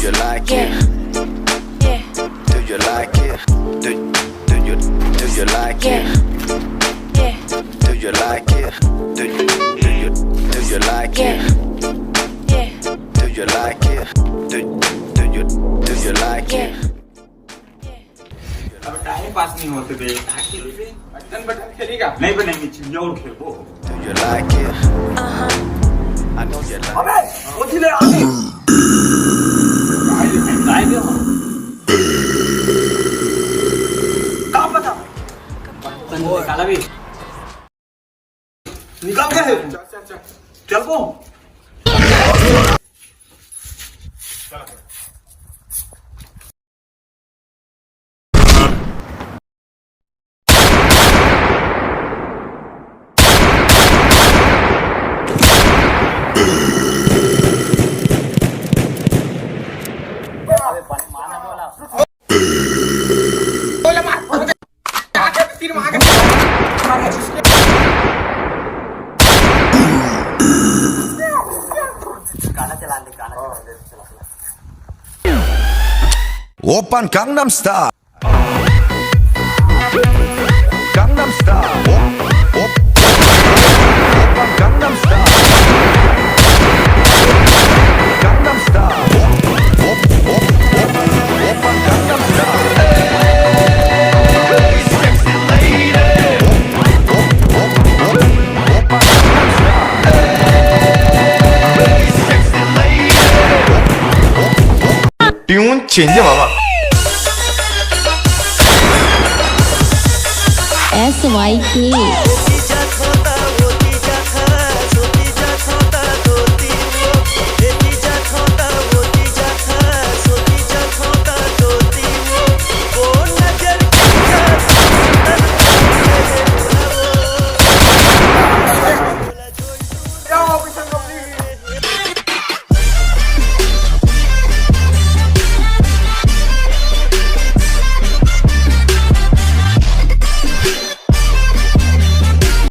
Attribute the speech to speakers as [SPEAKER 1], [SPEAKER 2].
[SPEAKER 1] you like it? Do you like it? Do you like it? Do you like it? Do you like it? Do you like it? Do you like it?
[SPEAKER 2] अब time pass नहीं होते बे button button खेलेगा नहीं बने मी चिंजाऊर खेलबो
[SPEAKER 1] Do you like it? I know you like
[SPEAKER 2] अबे उठले आगे काय दे काम बता बटन निकाला भी निकाल के चल बो
[SPEAKER 3] Open Gangnam Style. Gangnam Style. Open Gangnam Style. Gangnam Style. Open Gangnam Style. Hey, sexy lady. Open Gangnam Style. Hey, sexy lady. Tune change mama.
[SPEAKER 4] SYK